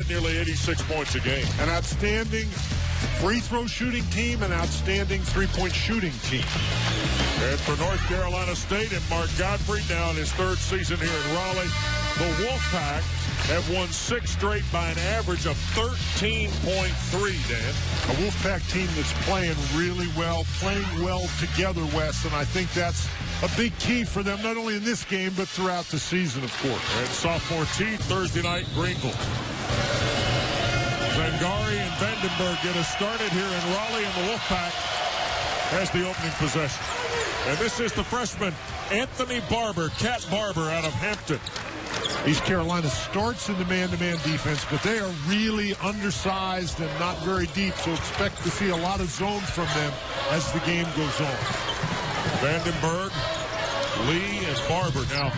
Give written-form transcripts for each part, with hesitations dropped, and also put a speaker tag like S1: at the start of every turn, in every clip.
S1: nearly 86 points a game.
S2: An outstanding free throw shooting team, an outstanding three-point shooting team.
S1: And for North Carolina State and Mark Godfrey now in his third season here in Raleigh, the Wolfpack have won 6 straight by an average of 13.3, Dan.
S2: A Wolfpack team that's playing really well, playing well together, Wes, and I think that's a big key for them, not only in this game, but throughout the season, of course.
S1: And sophomore T, Thursday night, Greenville. Zangari and Vandenberg get us started here in Raleigh, and the Wolfpack has the opening possession. And this is the freshman, Anthony Barber, Cat Barber out of Hampton.
S2: East Carolina starts in the man-to-man defense, but they are really undersized and not very deep, so expect to see a lot of zone from them as the game goes on.
S1: Vandenberg, Lee, and Barber. Now,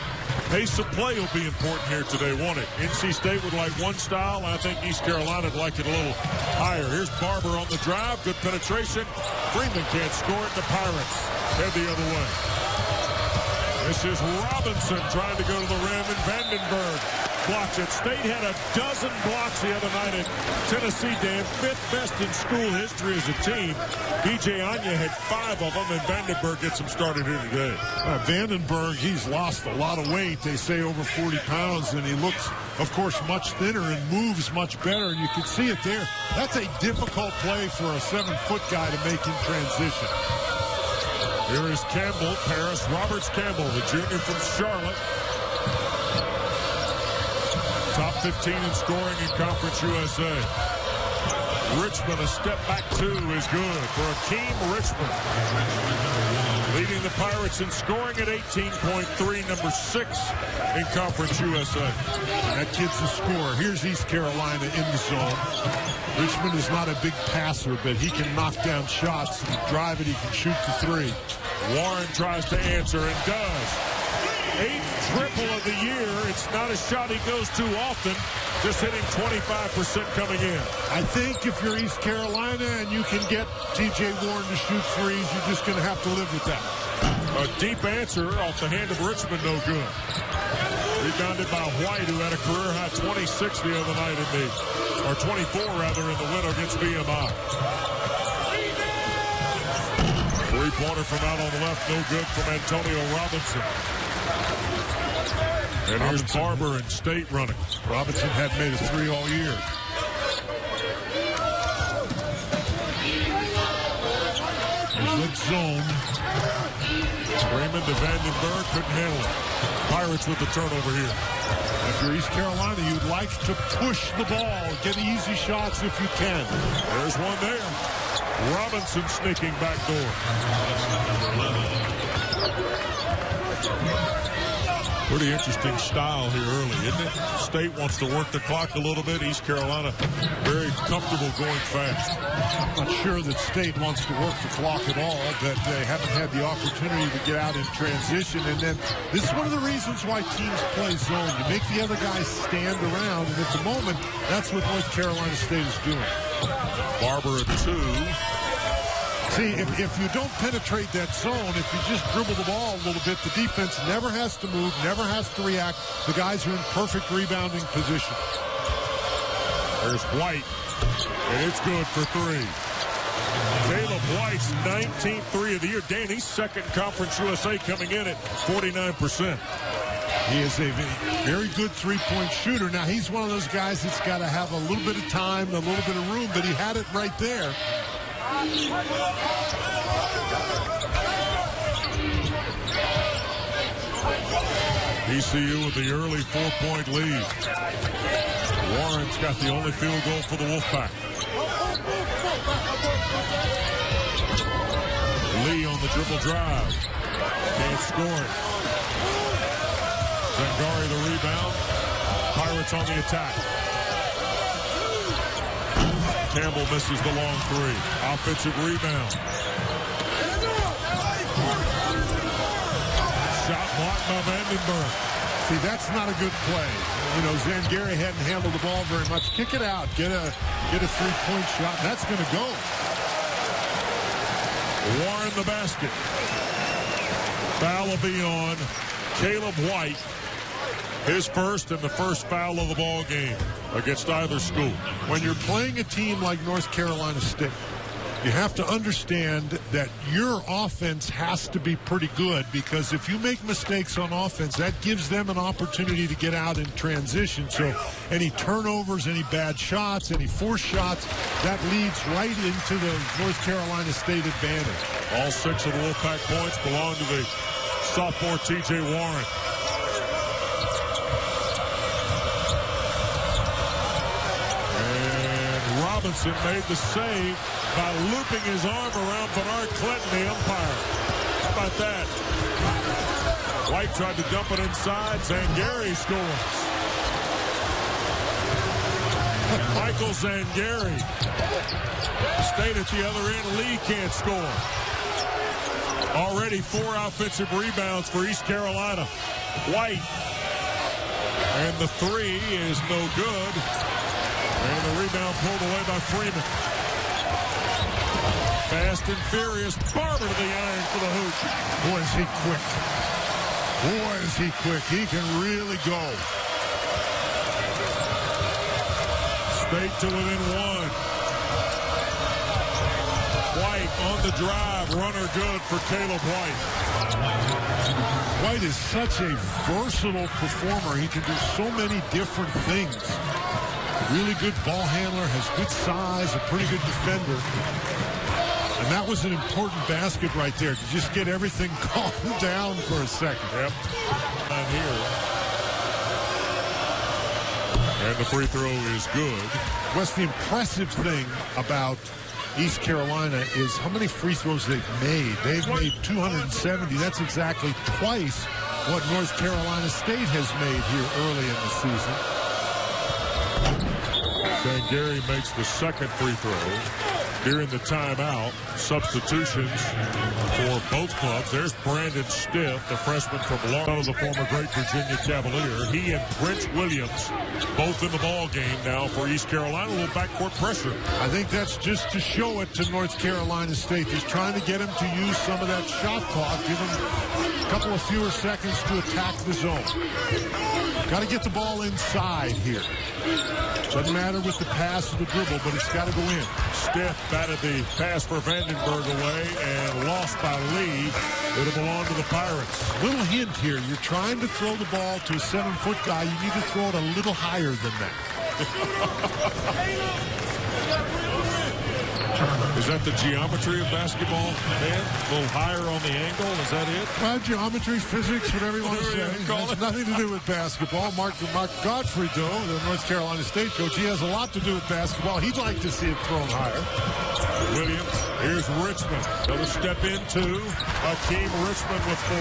S1: pace of play will be important here today, won't it? NC State would like one style, and I think East Carolina would like it a little higher. Here's Barber on the drive. Good penetration. Freeman can't score it. The Pirates head the other way. This is Robinson trying to go to the rim, and Vandenberg blocks it. State had a dozen blocks the other night at Tennessee, Dan. 5th best in school history as a team. B.J. Anya had 5 of them, and Vandenberg gets him started here today.
S2: Vandenberg, he's lost a lot of weight. They say over 40 pounds, and he looks, of course, much thinner and moves much better. And you can see it there. That's a difficult play for a 7-foot guy to make in transition.
S1: Here is Campbell, Paris Roberts Campbell, the junior from Charlotte. Top 15 in scoring in Conference USA. Richmond, a step back 2 is good for Akeem Richmond. Leading the Pirates in scoring at 18.3, number 6 in Conference USA.
S2: That kid's a scorer. Here's East Carolina in the zone. Richmond is not a big passer, but he can knock down shots. He can drive it. He can shoot the 3.
S1: Warren tries to answer and does. 8th triple of the year. It's not a shot he goes too often. Just hitting 25% coming in.
S2: I think if you're East Carolina and you can get T.J. Warren to shoot threes, you're just going to have to live with that.
S1: A deep answer off the hand of Richmond, no good. Rebounded by White, who had a career-high 26 the other night in the, or 24 rather, in the win against BMI. Three-pointer from out on the left, no good from Antonio Robinson. And here's Barber and State running.
S2: Robinson hadn't made a 3 all year. Here's the zone.
S1: Freeman to Vandenberg, couldn't handle it. Pirates with the turnover here.
S2: If you're East Carolina, you'd like to push the ball, get easy shots if you can.
S1: There's one there. Robinson sneaking back door. Pretty interesting style here early, isn't it? State wants to work the clock a little bit. East Carolina very comfortable going fast.
S2: I'm not sure that State wants to work the clock at all, but they haven't had the opportunity to get out in transition. And then this is one of the reasons why teams play zone. You make the other guys stand around, and at the moment, that's what North Carolina State is doing.
S1: Barber at 2.
S2: See, if you don't penetrate that zone, if you just dribble the ball a little bit, the defense never has to move, never has to react. The guys are in perfect rebounding position.
S1: There's White, and it's good for 3. Caleb White's 19th 3 of the year. Dan, he's second Conference USA coming in at 49%.
S2: He is a very good three-point shooter. Now, he's one of those guys that's got to have a little bit of time, a little bit of room, but he had it right there.
S1: ECU with the early 4-point lead. Warren's got the only field goal for the Wolfpack. Lee on the dribble drive. Can't score it. Zangari the rebound. Pirates on the attack. Campbell misses the long 3. Offensive rebound. Shot blocked by Vandenberg.
S2: See, that's not a good play. You know, Zangari hadn't handled the ball very much. Kick it out. Get a three-point shot. That's going to go.
S1: Warren the basket. Foul will be on Caleb White. His first and the first foul of the ball game against either school.
S2: When you're playing a team like North Carolina State, you have to understand that your offense has to be pretty good, because if you make mistakes on offense, that gives them an opportunity to get out in transition. So any turnovers, any bad shots, any forced shots, that leads right into the North Carolina State advantage.
S1: All 6 of the Wolfpack points belong to the sophomore T.J. Warren. And Robinson made the save by looping his arm around Bernard Clinton, the umpire. How about that? White tried to dump it inside. Zangari scores. Michael Zangari. Stayed at the other end. Lee can't score. Already 4 offensive rebounds for East Carolina. White. And the 3 is no good. And the rebound pulled away by Freeman. Fast and furious. Barber to the iron for the hoop.
S2: Boy, is he quick. Boy, is he quick. He can really go.
S1: State to within 1. White on the drive. Runner good for Caleb White.
S2: White is such a versatile performer. He can do so many different things. Really good ball handler, has good size, a pretty good defender. And that was an important basket right there to just get everything calmed down for a second.
S1: Yep. And here. And the free throw is good.
S2: Wes, the impressive thing about East Carolina is how many free throws they've made. They've made 270. That's exactly twice what North Carolina State has made here early in the season.
S1: Zangari makes the second free throw during the timeout. Substitutions for both clubs. There's Brandon Stiff, the freshman from Long, the former great Virginia Cavalier. He and Prince Williams both in the ball game now for East Carolina. A little backcourt pressure.
S2: I think that's just to show it to North Carolina State. Just trying to get him to use some of that shot clock. Give him a couple of fewer seconds to attack the zone. Got to get the ball inside here. Doesn't matter with the pass or the dribble, but it's got to go in.
S1: Stiff batted the pass for Vandenberg away and lost by Lee. It'll belong to the Pirates.
S2: Little hint here. You're trying to throw the ball to a 7-foot guy. You need to throw it a little higher than that.
S1: Is that the geometry of basketball, man? A little higher on the angle? Is that it?
S2: Well, geometry, physics, whatever you want to say. It has nothing to do with basketball. Mark Godfrey, though, the North Carolina State coach, he has a lot to do with basketball. He'd like to see it thrown higher.
S1: Williams, here's Richmond. Another step into Akeem Richmond with 4.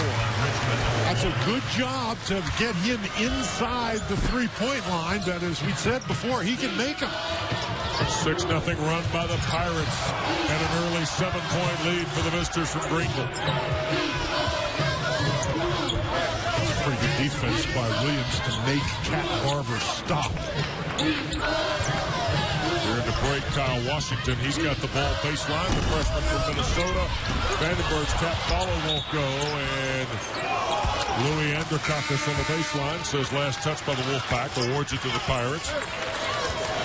S2: That's a good job to get him inside the three-point line, but as we said before, he can make them.
S1: 6-0 run by the Pirates and an early 7-point lead for the visitors from Greenville.
S2: That's a pretty good defense by Williams to make Cat Barber stop.
S1: Here in the break, Kyle Washington, he's got the ball baseline. The freshman from Minnesota. Vandenberg's tap follow won't go, and Louis Andrikakis on the baseline says last touch by the Wolfpack, awards it to the Pirates.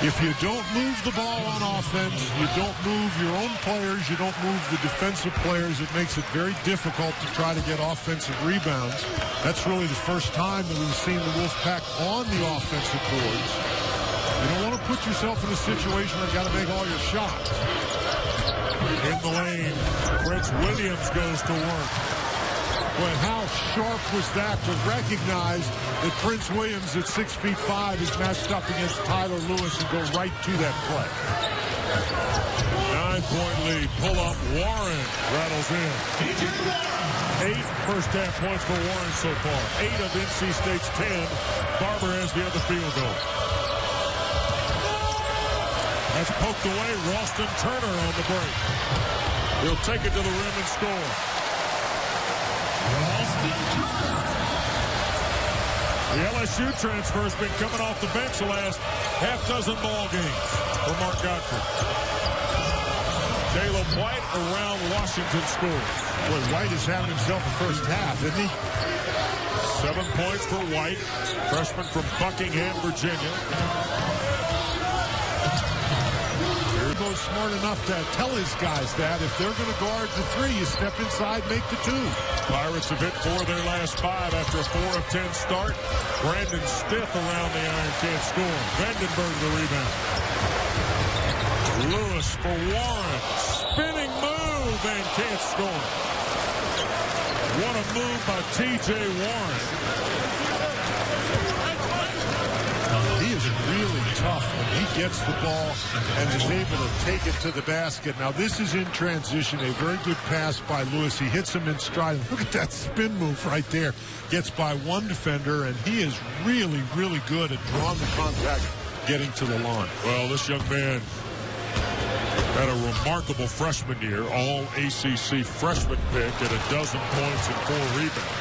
S2: If you don't move the ball on offense, you don't move your own players, you don't move the defensive players, it makes it very difficult to try to get offensive rebounds. That's really the first time that we've seen the Wolfpack on the offensive boards. You don't want to put yourself in a situation where you've got to make all your shots.
S1: In the lane, Prince Williams goes to work.
S2: Boy, how sharp was that to recognize that Prince Williams at 6'5" is matched up against Tyler Lewis and go right to that play.
S1: 9-point lead. Pull up. Warren rattles in. 8 first-half points for Warren so far. 8 of NC State's 10. Barber has the other field goal. That's poked away. Ralston Turner on the break. He'll take it to the rim and score. The LSU transfer has been coming off the bench the last half-dozen ball games for Mark Godfrey. Caleb White around Washington scores.
S2: Boy, White is having himself a first half, isn't he?
S1: 7 points for White, freshman from Buckingham, Virginia.
S2: He's smart enough to tell his guys that if they're going to guard the 3, you step inside, make the 2.
S1: Pirates have hit 4 of their last 5 after a 4 of 10 start. Brandon Stith around the iron, can't score. Vandenberg the rebound. Lewis for Warren. Spinning move and can't score. What a move by T.J. Warren.
S2: He is really tough when he gets the ball and is able to take it to the basket. Now, this is in transition. A very good pass by Lewis. He hits him in stride. Look at that spin move right there. Gets by one defender, and he is really, really good at drawing the contact, getting to the line.
S1: Well, this young man had a remarkable freshman year, all ACC freshman pick at 12 points and 4 rebounds.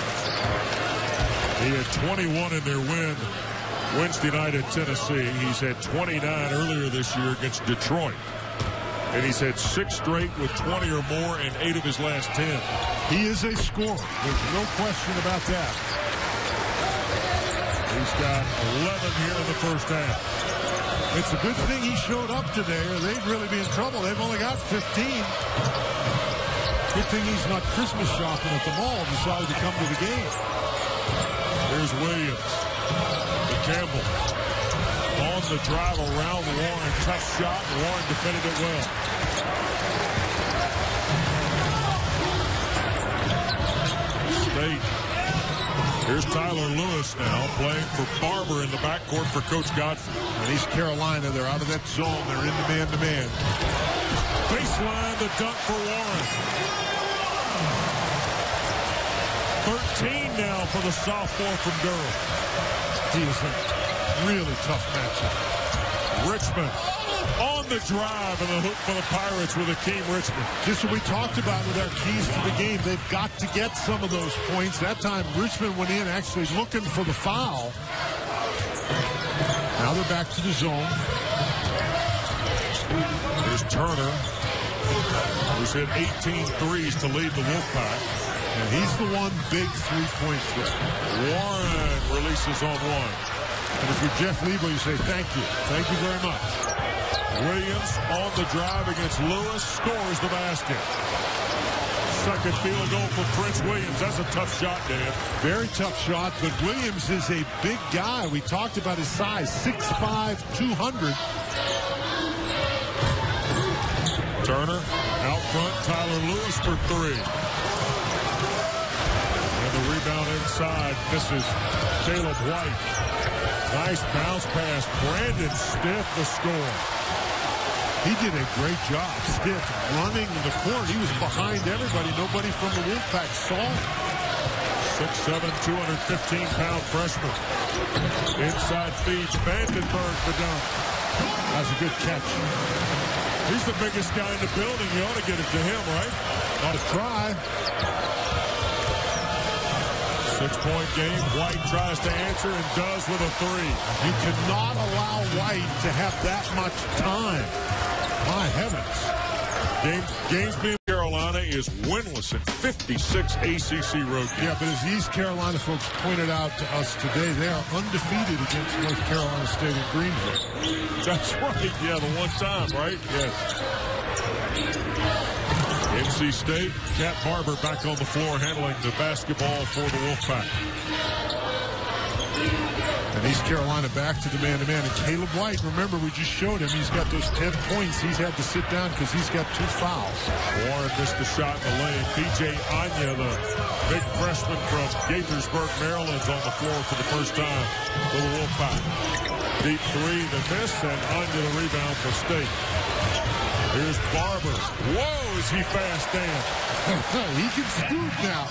S1: He had 21 in their win Wednesday night at Tennessee. He's had 29 earlier this year against Detroit. And he's had 6 straight with 20 or more in 8 of his last 10.
S2: He is a scorer. There's no question about that.
S1: He's got 11 here in the first half.
S2: It's a good thing he showed up today, or they'd really be in trouble. They've only got 15. Good thing he's not Christmas shopping at the mall, decided to come to the game.
S1: Here's Williams. To Campbell. On the drive around Warren. Tough shot. Warren defended it well. State. Here's Tyler Lewis now playing for Barber in the backcourt for Coach Godfrey.
S2: And East Carolina, they're out of that zone. They're in the man-to-man.
S1: Baseline, the dunk for Warren. 13 now for the sophomore from Durham.
S2: He is a really tough matchup.
S1: Richmond on the drive and the hook for the Pirates with Akeem Richmond.
S2: Just what we talked about with our keys to the game. They've got to get some of those points. That time, Richmond went in actually looking for the foul. Now they're back to the zone.
S1: Here's Turner, who's hit 18 threes to lead the Wolfpack.
S2: And he's the one big three-point threat.
S1: Warren releases on one.
S2: And if you're Jeff Lebo, you say, thank you. Thank you very much.
S1: Williams on the drive against Lewis, scores the basket. Second field goal for Prince Williams. That's a tough shot, Dan.
S2: Very tough shot, but Williams is a big guy. We talked about his size, 6'5", 200.
S1: Turner out front, Tyler Lewis for 3. And the rebound inside. This is Caleb White. Nice bounce pass. Brandon Stith the score.
S2: He did a great job. Stith running the court. He was behind everybody. Nobody from the Wolfpack saw him.
S1: 6'7", 215-pound freshman. Inside feeds Vandenberg the dunk.
S2: That's a good catch.
S1: He's the biggest guy in the building. You ought to get it to him, right?
S2: Ought to try.
S1: 6-point game. White tries to answer and does with a 3.
S2: You cannot allow White to have that much time. My heavens.
S1: Games being Carolina is winless in 56 ACC road games.
S2: Yeah, but as the East Carolina folks pointed out to us today, they are undefeated against North Carolina State in Greenville.
S1: That's right. Yeah, the one time, right? Yes. NC State, Cat Barber back on the floor handling the basketball for the Wolfpack.
S2: And East Carolina back to the man-to-man. And Caleb White, remember, we just showed him. He's got those 10 points. He's had to sit down because he's got 2 fouls.
S1: Warren missed the shot in the lane. B.J. Anya, the big freshman from Gaithersburg, Maryland, is on the floor for the first time for the Wolfpack. Deep 3 to miss, and Anya the rebound for State. Here's Barber. Whoa, is he fast, Dan?
S2: He can scoop now.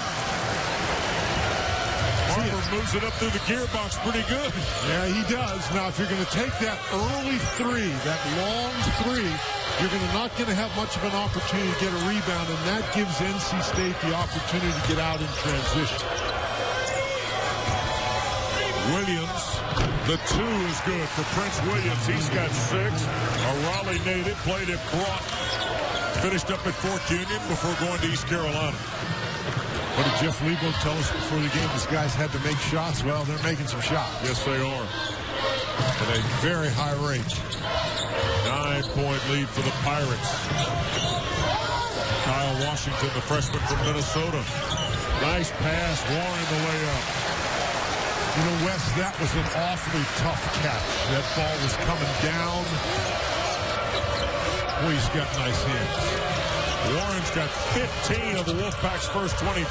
S1: Barber moves it up through the gearbox pretty good.
S2: Yeah, he does. Now, if you're going to take that early 3, that long 3, you're not going to have much of an opportunity to get a rebound, and that gives NC State the opportunity to get out in transition.
S1: Williams, the 2 is good for Prince Williams. He's got 6. A Raleigh native, played at Broughton. Finished up at Fort Union before going to East Carolina.
S2: What did Jeff Lebo tell us before the game? These guys had to make shots. Well, they're making some shots.
S1: Yes, they are.
S2: At a very high rate.
S1: 9-point lead for the Pirates. Kyle Washington, the freshman from Minnesota. Nice pass. Warren the layup.
S2: You know, Wes, that was an awfully tough catch. That ball was coming down. Boy, he's got nice hands.
S1: Warren's got 15 of the Wolfpack's first 23.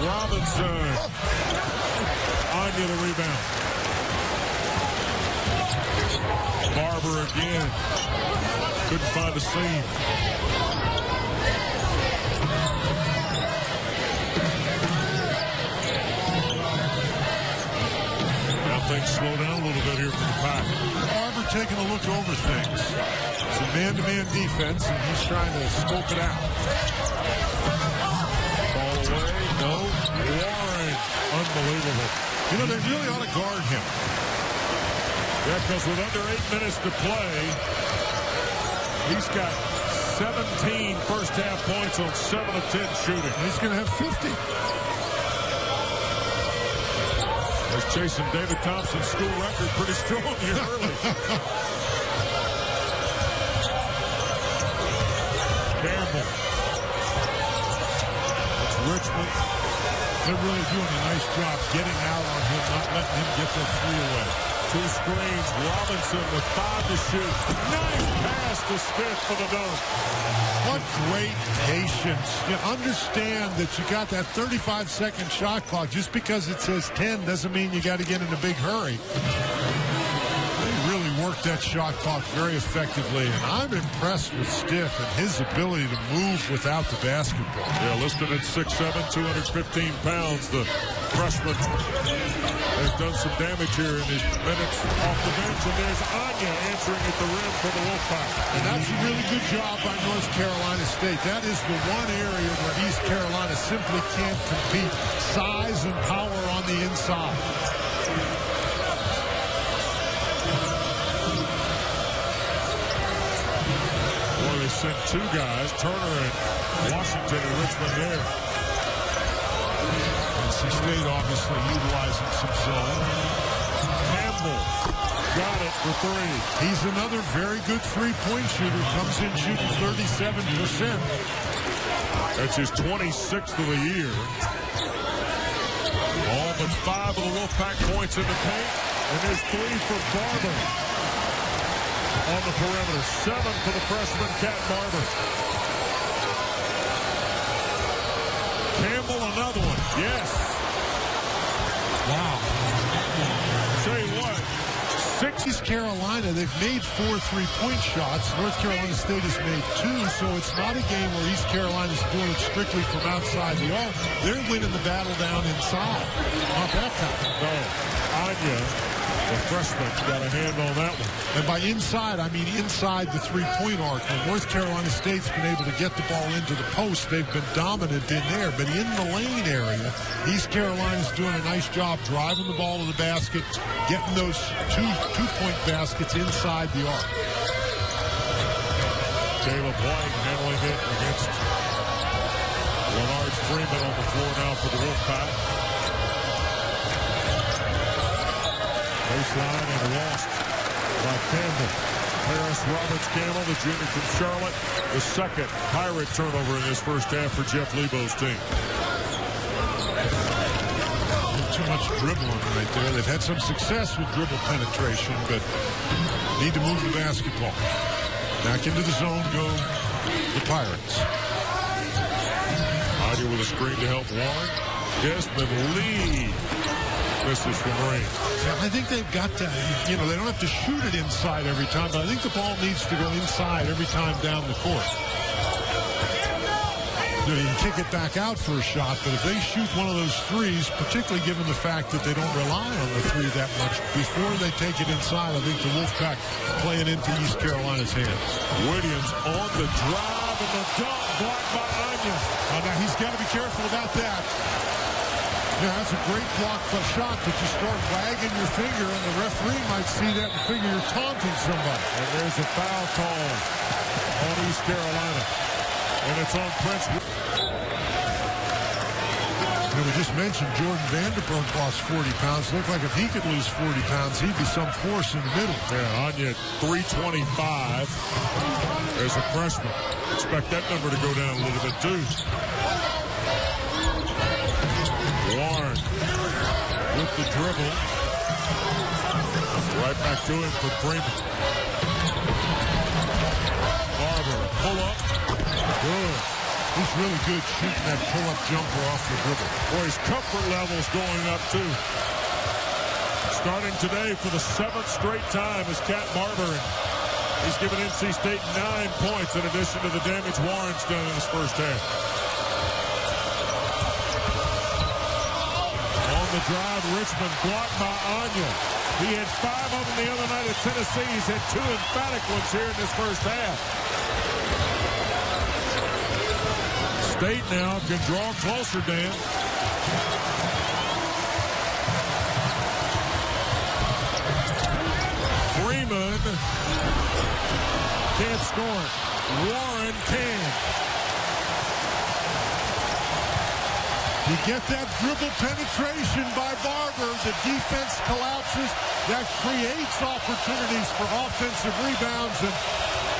S1: Robinson. Anya the rebound. Barber again. Couldn't find a seam. Things slow down a little bit here for the Pack.
S2: Barber taking a look over things. It's a man-to-man defense, and he's trying to scope it out.
S1: Ball away. No. Warren. Unbelievable.
S2: You know, they really ought to guard him.
S1: Yeah, because with under 8 minutes to play, he's got 17 first-half points on 7 of 10 shooting.
S2: He's going to have 50.
S1: He's chasing David Thompson's school record pretty strong here early. Campbell. It's Richmond.
S2: They're really doing a nice job getting out on him, not letting him get that three away.
S1: 2 screens. Robinson with 5 to shoot. Nice pass to Smith for the dunk.
S2: What great patience. You understand that you got that 35-second shot clock. Just because it says 10 doesn't mean you got to get in a big hurry. They really worked that shot clock very effectively, and I'm impressed with Stiff and his ability to move without the basketball.
S1: Yeah, listed at 6'7", 215 pounds. The freshman has done some damage here in his minutes off the bench, and there's Anya answering at the rim for the Wolfpack.
S2: And that's a really good job by North Carolina State. That is the one area where East Carolina simply can't compete. Size and power on the inside.
S1: Well, they sent 2 guys, Turner and Washington and Richmond there.
S2: NC State obviously utilizing some zone.
S1: Campbell got it for 3.
S2: He's another very good three-point shooter. Comes in shooting 37%.
S1: That's his 26th of the year. All but 5 of the Wolfpack points in the paint. And there's 3 for Barber on the perimeter. 7 for the freshman, Cat Barber. Campbell, another one. Yes.
S2: Wow.
S1: Tell you what, 6
S2: East Carolina, they've made 4 three-point shots. North Carolina State has made 2, so it's not a game where East Carolina's doing it strictly from outside the arc. They're winning the battle down inside. Not that time.
S1: No. Anya, the freshman, got a hand on that one.
S2: And by inside, I mean inside the three-point arc. When North Carolina State's been able to get the ball into the post, they've been dominant in there. But in the lane area, East Carolina's doing a nice job driving the ball to the basket, getting those two-point baskets inside the arc.
S1: Caleb White handling it against Leonard Freeman on the floor now for the Wolfpack. Baseline and lost by Campbell. Harris Roberts Campbell, the junior from Charlotte. The second Pirate turnover in this first half for Jeff Lebo's team.
S2: Too much dribbling right there. They've had some success with dribble penetration, but need to move the basketball. Back into the zone go the Pirates.
S1: Ida with a screen to help Warren. Desmond Lee misses from range.
S2: I think they've got to, they don't have to shoot it inside every time, but I think the ball needs to go inside every time down the court. You can kick it back out for a shot, but if they shoot one of those threes, particularly given the fact that they don't rely on the three that much, before they take it inside, I think the Wolfpack playing into East Carolina's hands.
S1: Williams on the drive and the dunk blocked by Anya.
S2: Oh, now he's got to be careful about that. Yeah, that's a great block shot, but you start wagging your finger, and the referee might see that and figure you're taunting somebody.
S1: And there's a foul call on East Carolina. And it's on Prince.
S2: You know, we just mentioned Jordan Vanderberg lost 40 pounds. Looked like if he could lose 40 pounds, he'd be some force in the middle.
S1: Yeah, Anya 325 as a freshman. Expect that number to go down a little bit, too. Warren with the dribble. Right back to him for Freeman. Barber, pull up. Good.
S2: He's really good shooting that pull-up jumper off the dribble.
S1: Boy, his comfort level's going up, too. Starting today for the 7th straight time is Cat Barber. And he's given NC State 9 points in addition to the damage Warren's done in his first half. On the drive, Richmond blocked by Anya. He had 5 of them the other night at Tennessee. He's had 2 emphatic ones here in this first half. State now can draw closer, Dan. Freeman can't score it. Warren can.
S2: You get that dribble penetration by Barber. The defense collapses. That creates opportunities for offensive rebounds. And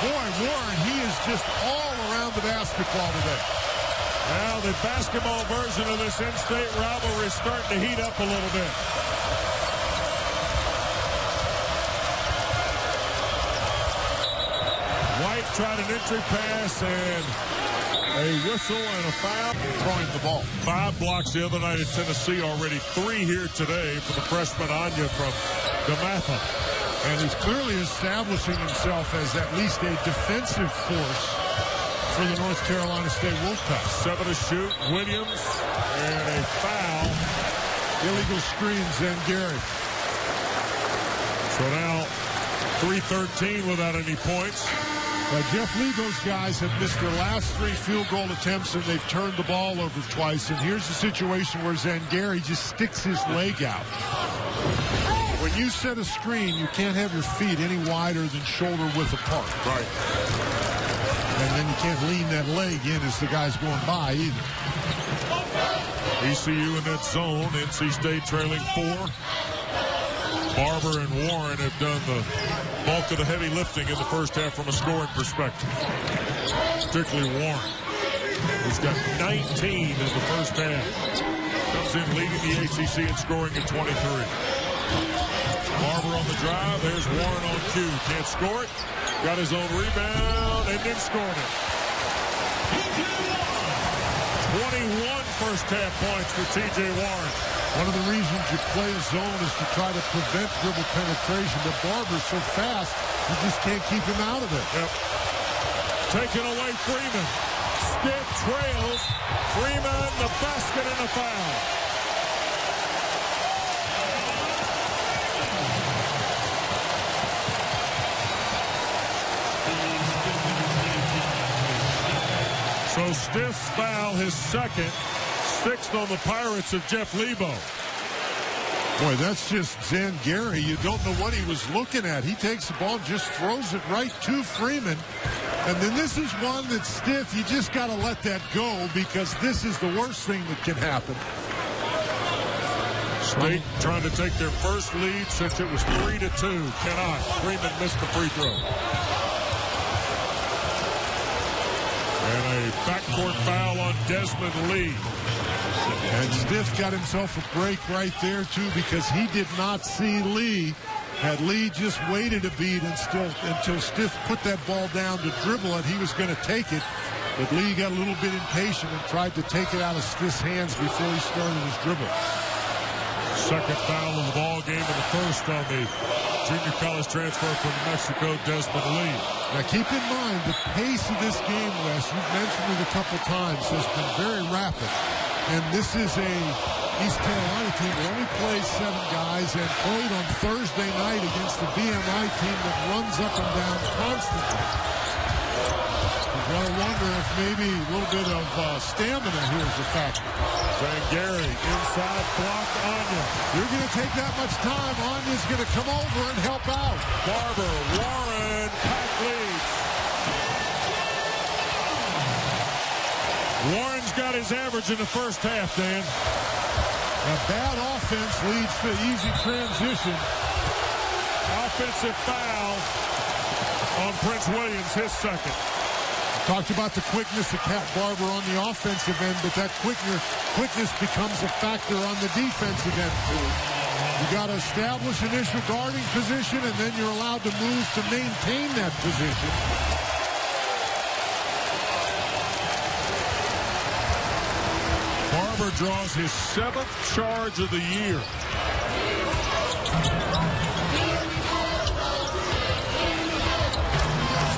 S2: boy, Warren, he is just all around the basketball today.
S1: Well, the basketball version of this in-state rivalry is starting to heat up a little bit. White tried an entry pass and a whistle and a foul.
S2: Throwing the ball.
S1: 5 blocks the other night at Tennessee, already 3 here today for the freshman Anya from DeMatha.
S2: And he's clearly establishing himself as at least a defensive force for the North Carolina State Wolfpack.
S1: 7 to shoot. Williams and a foul.
S2: Illegal screen, Zangari.
S1: So now 3-13 without any points.
S2: Jeff Lego's guys have missed their last 3 field goal attempts, and they've turned the ball over twice. And here's the situation where Zangari just sticks his leg out. When you set a screen, you can't have your feet any wider than shoulder width apart.
S1: Right.
S2: And then you can't lean that leg in as the guy's going by either.
S1: ECU in that zone. NC State trailing 4. Barber and Warren have done the bulk of the heavy lifting in the first half from a scoring perspective. Particularly Warren, who's got 19 in the first half. Comes in leading the ACC in scoring at 23. Barber on the drive. There's Warren on cue. Can't score it. Got his own rebound and then scored it. 21 first half points for T.J. Warren.
S2: One of the reasons you play a zone is to try to prevent dribble penetration. But Barber's so fast, you just can't keep him out of it.
S1: Yep. Taking away Freeman. Stiff trails. Freeman, the basket and a foul. So Stiff's foul, his second. 6th on the Pirates of Jeff Lebo.
S2: Boy, that's just Zangari. You don't know what he was looking at. He takes the ball and just throws it right to Freeman. And then this is one that's Stiff. You just got to let that go because this is the worst thing that can happen.
S1: State trying to take their first lead since it was 3-2. Cannot. Freeman missed the free throw. And a backcourt foul on Desmond Lee.
S2: And Stiff got himself a break right there, too, because he did not see Lee. Had Lee just waited a beat until Stiff put that ball down to dribble it, he was going to take it. But Lee got a little bit impatient and tried to take it out of Stiff's hands before he started his dribble.
S1: Second foul of the ball game and the first on the junior college transfer from Mexico, Desmond Lee.
S2: Now keep in mind the pace of this game, Wes, you've mentioned it a couple times, has been very rapid. And this is a East Carolina team that only plays 7 guys and played on Thursday night against the VMI team that runs up and down constantly. gotta wonder if maybe a little bit of stamina here is a factor.
S1: Zangari inside block Anya.
S2: You're going to take that much time. Anya's going to come over and help out.
S1: Barber, Warren, Pack leads. Warren's got his average in the first half, Dan.
S2: A bad offense leads to easy transition.
S1: Offensive foul on Prince Williams, his second.
S2: Talked about the quickness of Cat Barber on the offensive end, but that quickness becomes a factor on the defensive end, too. You got to establish initial guarding position, and then you're allowed to move to maintain that position.
S1: Barber draws his 7th charge of the year.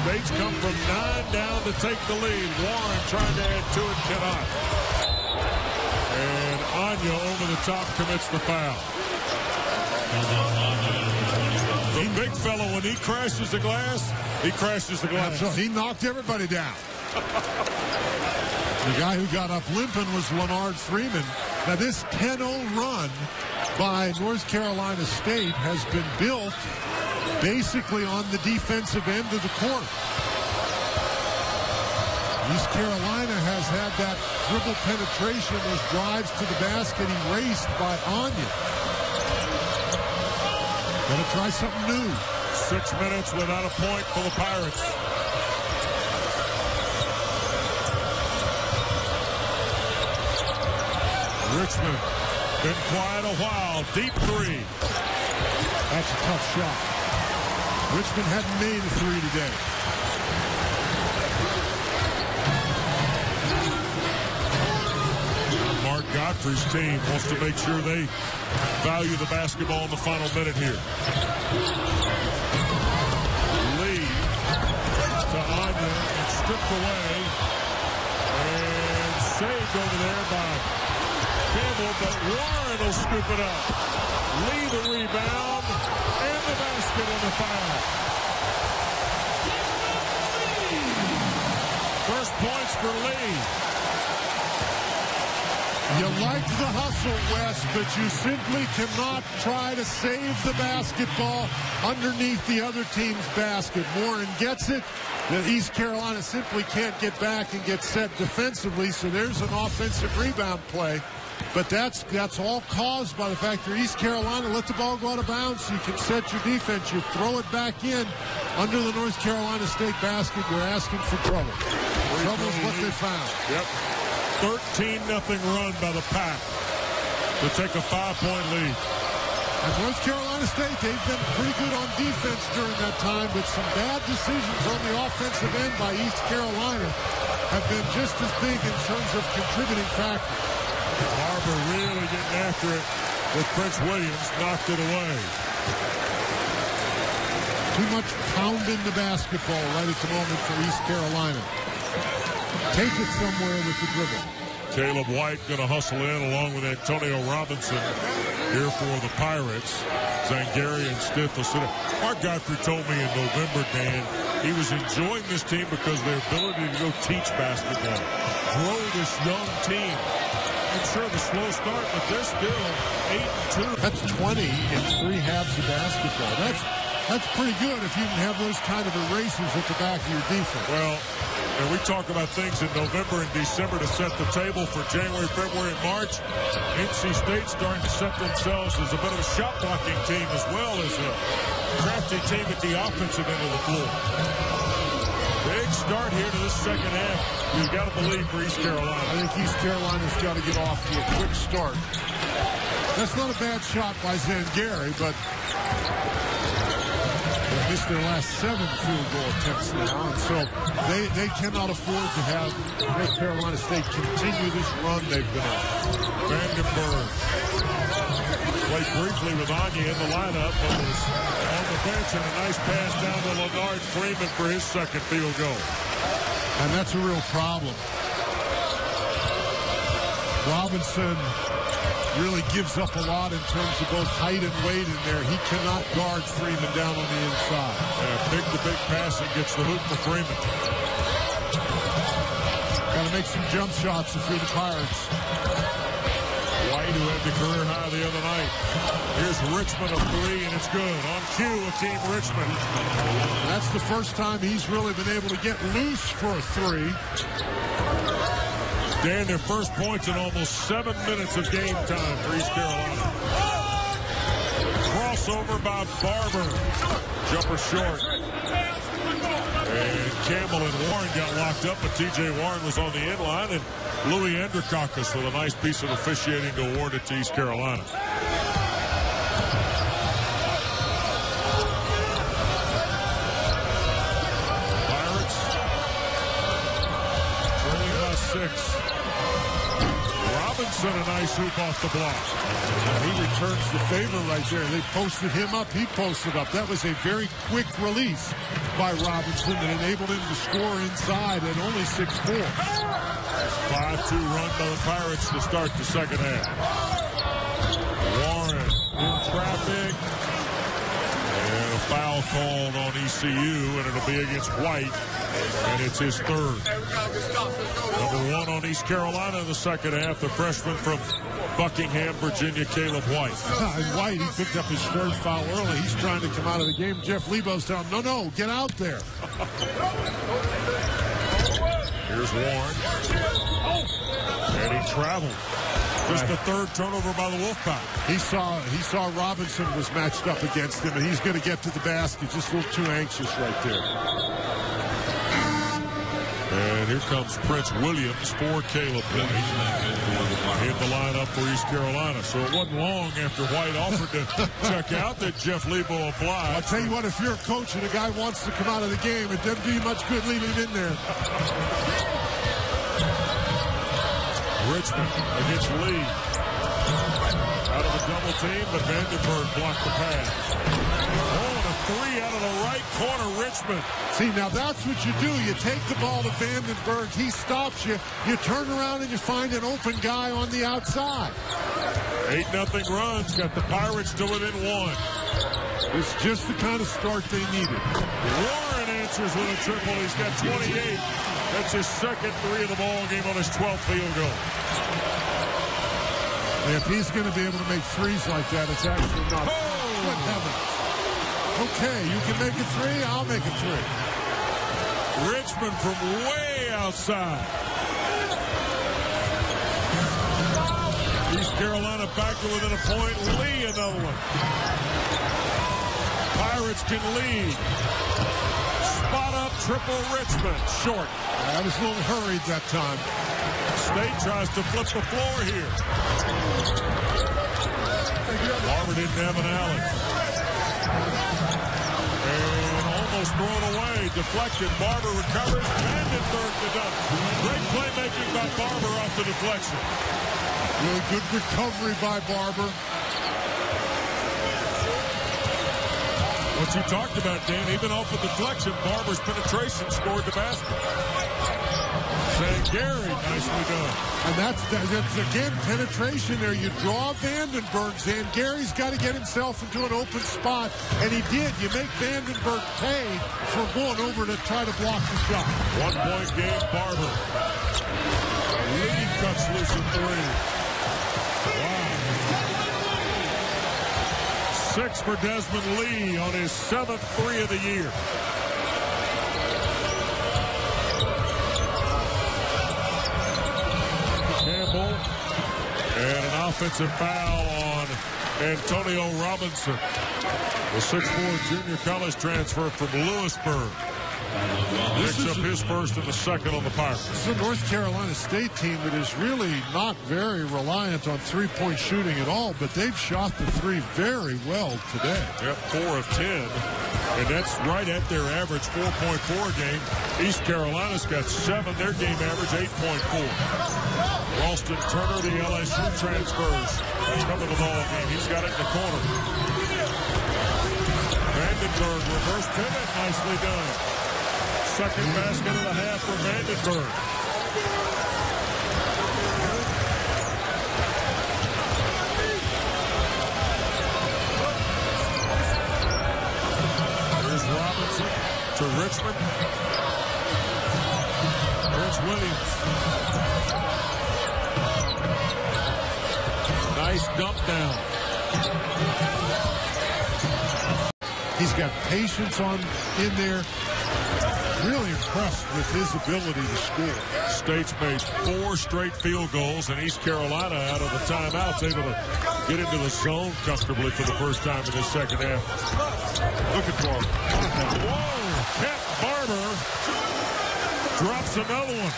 S1: State's come from 9 down to take the lead. Warren trying to add to it, cannot. And Anya over the top commits the foul. The big fellow, when he crashes the glass, he crashes the glass.
S2: So he knocked everybody down. The guy who got up limping was Leonard Freeman. Now, this 10-0 run by North Carolina State has been built basically on the defensive end of the court. East Carolina has had that dribble penetration, those drives to the basket erased by Anya. Gonna try something new.
S1: 6 minutes without a point for the Pirates. Richmond been quiet a while. Deep three.
S2: That's a tough shot. Richmond hadn't made a three today.
S1: Mark Godfrey's team wants to make sure they value the basketball in the final minute here. Lee to Anya and stripped away. And saved over there by Campbell, but Warren will scoop it up. Lee the rebound and the basket on the foul. First points for Lee.
S2: You like the hustle, Wes, but you simply cannot try to save the basketball underneath the other team's basket. Warren gets it. The East Carolina simply can't get back and get set defensively, so there's an offensive rebound play. But that's all caused by the fact that East Carolina let the ball go out of bounds so you can set your defense. You throw it back in under the North Carolina State basket. You're asking for trouble. Trouble is what they found.
S1: Yep. 13-0 run by the Pack to take a 5-point lead.
S2: And North Carolina State, they've been pretty good on defense during that time, but some bad decisions on the offensive end by East Carolina have been just as big in terms of contributing factors.
S1: Barber really getting after it with Prince Williams, knocked it away.
S2: Too much pounding the basketball right at the moment for East Carolina. Take it somewhere with the dribble.
S1: Caleb White going to hustle in along with Antonio Robinson here for the Pirates. Zangari and Stiff will sit up. Mark Godfrey told me in November, Dan, he was enjoying this team because of their ability to go teach basketball, grow this young team. And sure, the slow start, but they're still 8-2.
S2: That's 20 in 3 halves of basketball. That's pretty good if you can have those kind of erasers at the back of your defense.
S1: Well, and we talk about things in November and December to set the table for January, February, and March. NC State starting to set themselves as a bit of a shot blocking team as well as a crafty team at the offensive end of the floor. Big start here to this second half. You've got to believe for East Carolina.
S2: I think East Carolina's got to get off to a quick start. That's not a bad shot by Zangari, but they missed their last 7 field goal attempts now, and so they cannot afford to have North Carolina State continue this run they've been on.
S1: Vandenberg played briefly with Anya in the lineup, but was on the bench, and a nice pass down to Leonard Freeman for his second field goal.
S2: And that's a real problem. Robinson really gives up a lot in terms of both height and weight in there. He cannot guard Freeman down on the inside.
S1: Big-to-big passing gets the hoop for Freeman.
S2: make some jump shots if you're the Pirates.
S1: White, who had the career high the other night. Here's Richmond, a three, and it's good. On cue of Team Richmond.
S2: That's the first time he's really been able to get loose for a three.
S1: Dan, their first points in almost 7 minutes of game time for East Carolina. Crossover by Barber. Jumper short. And Campbell and Warren got locked up, but T.J. Warren was on the end line, and Louis Endrikakis with a nice piece of officiating to award it to East Carolina. Pirates trailing by 6. Robinson, a nice hoop off the block.
S2: He returns the favor right there. They posted him up. He posted up. That was a very quick release by Robinson that enabled him to score inside at only 6'4".
S1: 5-2 run by the Pirates to start the second half. Warren in traffic. And a foul called on ECU, and it'll be against White. And it's his third. Number 1 on East Carolina in the second half, the freshman from Buckingham, Virginia, Caleb White.
S2: White, he picked up his third foul early. He's trying to come out of the game. Jeff Lebo's telling him, no, get out there.
S1: Here's Warren. And he traveled. Just the third turnover by the Wolfpack.
S2: He saw Robinson was matched up against him, and he's going to get to the basket. Just a little too anxious right there.
S1: And here comes Prince Williams for Caleb White in the lineup for East Carolina. So it wasn't long after White offered to check out that Jeff Lebo applied.
S2: I'll tell you what, if you're a coach and a guy wants to come out of the game, it doesn't do you much good leaving him in there. Richmond against Lee. Out of a double team, but Vandenberg blocked the pass. Oh, and a three out of the right corner, Richmond. See, now that's what you do. You take the ball to Vandenberg. He stops you. You turn around and you find an open guy on the outside.
S1: 8-0 runs. Got the Pirates to within 1.
S2: It's just the kind of start they needed.
S1: Warren answers with a triple. He's got 28. That's his second three of the ball game on his 12th field goal.
S2: If he's going to be able to make threes like that, it's actually not. Good heavens. Okay, you can make a three, I'll make a three.
S1: Richmond from way outside. East Carolina back to within a point. Lee, another one. Pirates can lead. Spot up, triple Richmond. Short.
S2: I was a little hurried that time.
S1: State tries to flip the floor here. Barber didn't have an alley. And almost thrown away. Deflected. Barber recovers. Vandenberg to dunk. Great playmaking by Barber off the deflection.
S2: Really good recovery by Barber.
S1: What you talked about, Dan, even off the deflection, Barber's penetration scored the basket. Gary, nicely done.
S2: And that's again, penetration there. You draw Vandenberg. Gary's got to get himself into an open spot, and he did. You make Vandenberg pay for going over to try to block the shot.
S1: 1-point game, Barber. Lee cuts loose at 3. Wow. 6 for Desmond Lee on his 7th three of the year. Campbell, and an offensive foul on Antonio Robinson, the 6'4" junior college transfer from Lewisburg. Picks up his first and the second on the Pirates.
S2: This is a North Carolina State team that is really not very reliant on three-point shooting at all, but they've shot the three very well today.
S1: Yep, 4 of 10. And that's right at their average, 4.4 game. East Carolina's got 7. Their game average, 8.4. Ralston Turner, the LSU transfers, coming to the ball game. He's got it in the corner. Vandenberg, reverse pivot, nicely done. Second basket of the half for Vandenberg. Here's Robinson to Richmond. Prince Williams. Nice dump down.
S2: He's got patience in there. Really impressed with his ability to score.
S1: State's made 4 straight field goals, and East Carolina, out of the timeouts, able to get into the zone comfortably for the first time in this second half. Looking for him. Whoa! Kent Barber drops another one.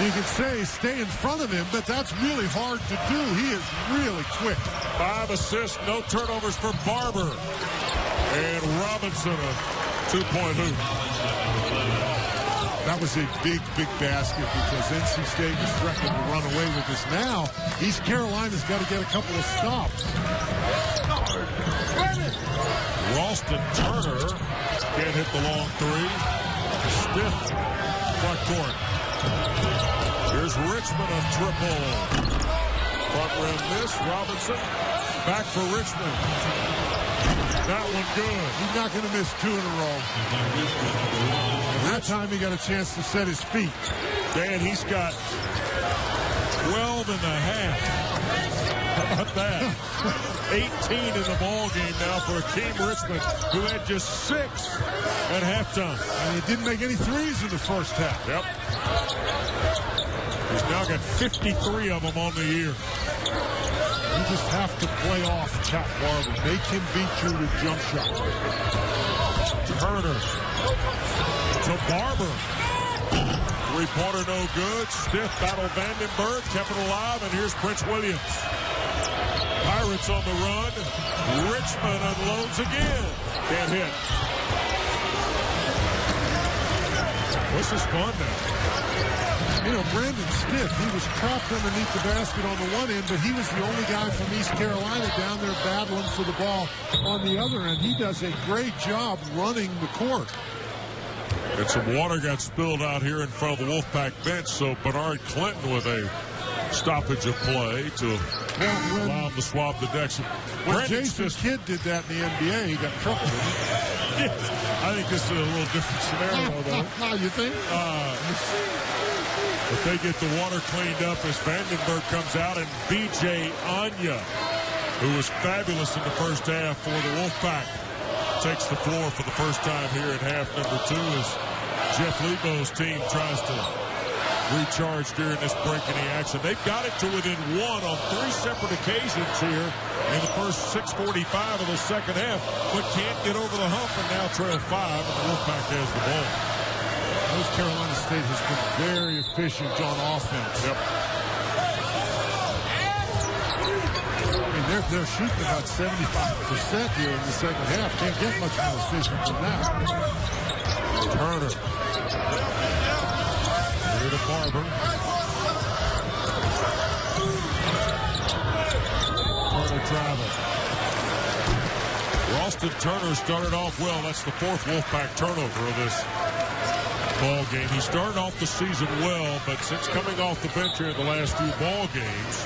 S2: You can say stay in front of him, but that's really hard to do. He is really quick.
S1: 5 assists, no turnovers for Barber. And Robinson, a 2-point hoop.
S2: That was a big, big basket because NC State was threatening to run away with this. Now, East Carolina's got to get a couple of stops.
S1: Ralston Turner can't hit the long 3. Stiff front court. Here's Richmond, a triple. Front rim miss. Robinson back for Richmond. That one good.
S2: He's not going to miss 2 in a row. That time he got a chance to set his feet.
S1: Dan, he's got 12 and a half. How about that? 18 in the ball game now for Akeem Richmond, who had just 6 at halftime.
S2: And he didn't make any threes in the first half.
S1: Yep. He's now got 53 of them on the year.
S2: You just have to play off Cat Barber. Make him beat you with jump shot.
S1: Turner to Barber. 3-pointer no good. Stiff battle Vandenberg. Kept it alive. And here's Prince Williams. Pirates on the run. Richmond unloads again. Can't hit. This is fun now.
S2: You know, Brandon Stiff, he was trapped underneath the basket on the one end, but he was the only guy from East Carolina down there battling for the ball on the other end. He does a great job running the court.
S1: And some water got spilled out here in front of the Wolfpack bench, so Bernard Clinton with a stoppage of play to allow him to swab the decks.
S2: When Jason Kidd did that in the NBA, he got trouble.
S1: I think this is a little different scenario, though.
S2: You think?
S1: But they get the water cleaned up as Vandenberg comes out, and B.J. Anya, who was fabulous in the first half for the Wolfpack, takes the floor for the first time here at half number 2 as Jeff Lebo's team tries to recharge during this break in the action. They've got it to within 1 on 3 separate occasions here in the first 6:45 of the second half, but can't get over the hump and now trail 5, and the Wolfpack has the ball.
S2: North Carolina State has been very efficient on offense.
S1: Yep.
S2: I mean, they're shooting about 75% here in the second half. Can't get much more efficient than that.
S1: Turner. Here to Barber. Turner travel. Ralston Turner started off well. That's the 4th Wolfpack turnover of this ball game. He started off the season well, but since coming off the bench here in the last few ball games,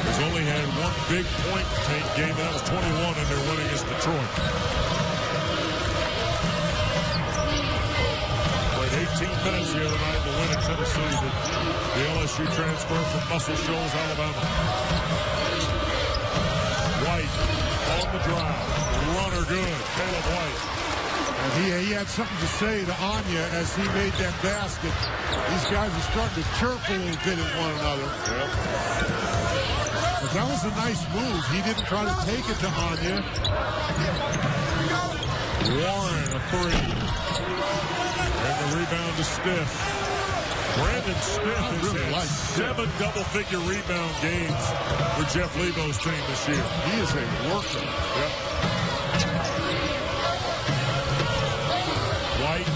S1: he's only had 1 big point take game. That was 21 in their win against Detroit. Played 18 minutes the other night in the win at Tennessee. The LSU transfer from Muscle Shoals, Alabama. White on the drive. Runner good. Caleb White.
S2: And he had something to say to Anya as he made that basket. These guys are starting to chirp a little bit at one another.
S1: Yep.
S2: But that was a nice move. He didn't try to take it to Anya.
S1: Warren, a 3. And the rebound to Stiff. Brandon Stiff has had 7 double-figure rebound games for Jeff Lebo's team this year.
S2: He is a worker.
S1: Yep. White.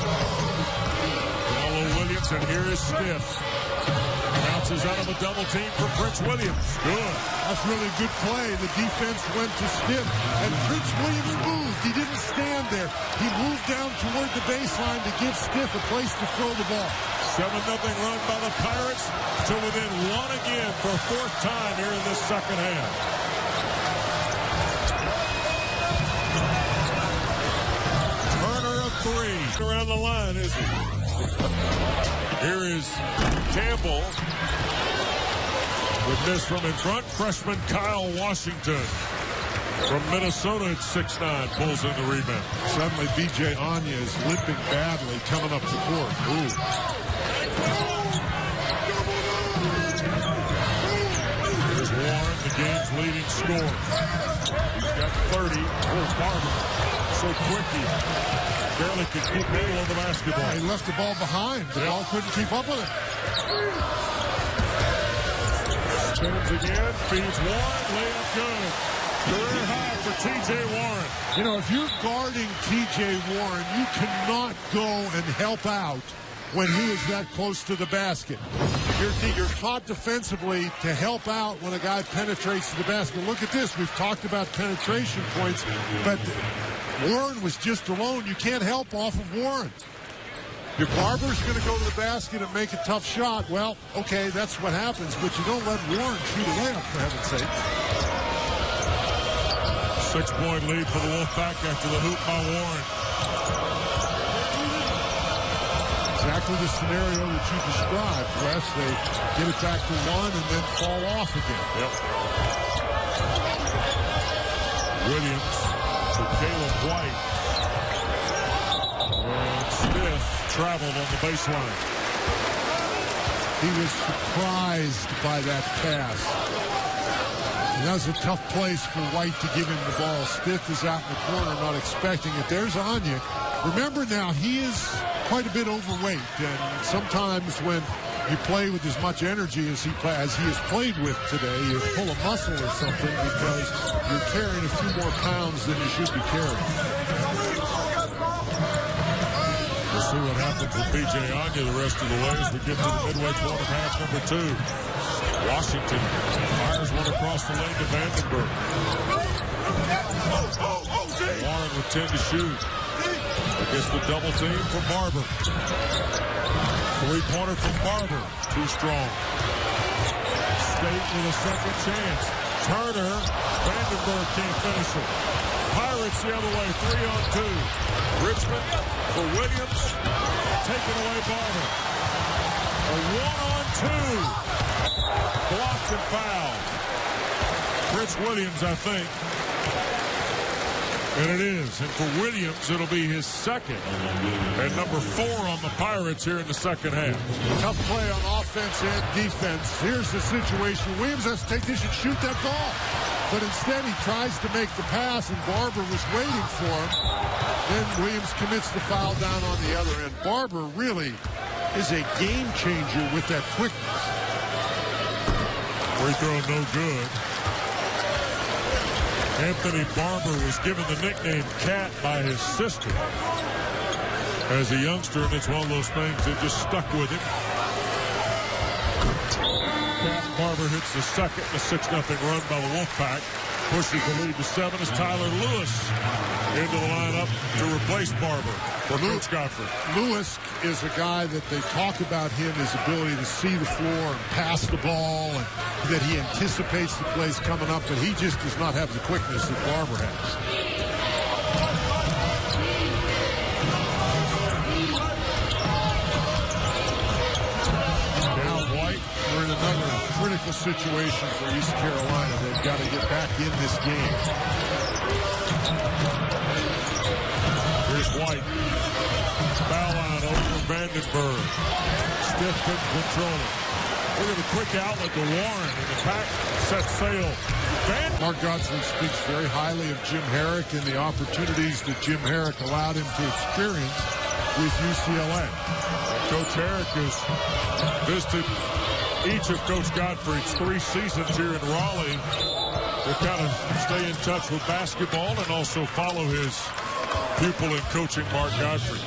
S1: Follow Williams, and here is Stiff. Bounces out of a double team for Prince Williams. Good.
S2: That's really good play. The defense went to Stiff, and Prince Williams moved. He didn't stand there. He moved down toward the baseline to give Stiff a place to throw the ball.
S1: 7-0 run by the Pirates to within 1 again for a 4th time here in this second half. Turner of 3. Around the line, is he? Here is Campbell. With this from in front, freshman Kyle Washington from Minnesota at 6'9", pulls in the rebound.
S2: Suddenly, B.J. Anya is limping badly coming up the court. Ooh.
S1: Here's Warren, the game's leading scorer. He's got 30. Oh, Barber, so quick he barely could keep handle of the basketball.
S2: Yeah, he left the ball behind. The ball couldn't keep up with it.
S1: Spins again, feeds Warren, layup good. Career high for T.J. Warren.
S2: You know, if you're guarding T.J. Warren, you cannot go and help out when he is that close to the basket. You're taught defensively to help out when a guy penetrates the basket. Look at this. We've talked about penetration points, but Warren was just alone. You can't help off of Warren. Your Barber's going to go to the basket and make a tough shot. Well, okay, that's what happens, but you don't let Warren shoot a layup, for heaven's sake.
S1: 6-point lead for the Wolfpack after the hoop by Warren.
S2: Exactly the scenario that you described, Wes. They get it back to one and then fall off again.
S1: Yep. Williams to Caleb White. And Smith traveled on the baseline.
S2: He was surprised by that pass. And that was a tough place for White to give him the ball. Smith is out in the corner, not expecting it. There's Anya. Remember now, he is quite a bit overweight, and sometimes when you play with as much energy as he has played with today, you pull a muscle or something because you're carrying a few more pounds than you should be carrying.
S1: We'll see what happens with B.J. Anya the rest of the way as we get to the midway point of half number 2. Washington fires one across the lane to Vandenberg. Warren with 10 to shoot. Against the double team from Barber. Three-pointer from Barber. Too strong. State with a second chance. Turner. Vandenberg can't finish it. Pirates the other way. 3-on-2. Richmond for Williams. Taken away Barber. A 1-on-2. Blocked and fouled. Chris Williams, I think. And it is. And for Williams, it'll be his second. And number 4 on the Pirates here in the second half.
S2: Tough play on offense and defense. Here's the situation. Williams has to take this and shoot that ball. But instead, he tries to make the pass, and Barber was waiting for him. Then Williams commits the foul down on the other end. Barber really is a game changer with that quickness.
S1: Free throw no good. Anthony Barber was given the nickname Cat by his sister as a youngster, and it's one of those things that just stuck with him. Cat Barber hits the second, the 6-0 run by the Wolfpack. Pushes the lead to 7 as Tyler Lewis into the lineup to replace Barber for Coach Godfrey.
S2: Lewis is a guy that they talk about him, his ability to see the floor and pass the ball, and that he anticipates the plays coming up, but he just does not have the quickness that Barber has. Now White, we're in another critical situation for East Carolina. They've got to get back in this game.
S1: Here's White. Foul line over Vandenberg. Stiff couldn't control it. Look at the quick outlet to Warren, and the pack sets sail.
S2: Mark Godson speaks very highly of Jim Herrick and the opportunities that Jim Herrick allowed him to experience with UCLA.
S1: Coach Herrick has visited each of Coach Godfrey's 3 seasons here in Raleigh to kind of stay in touch with basketball and also follow his pupil in coaching, Mark Godfrey.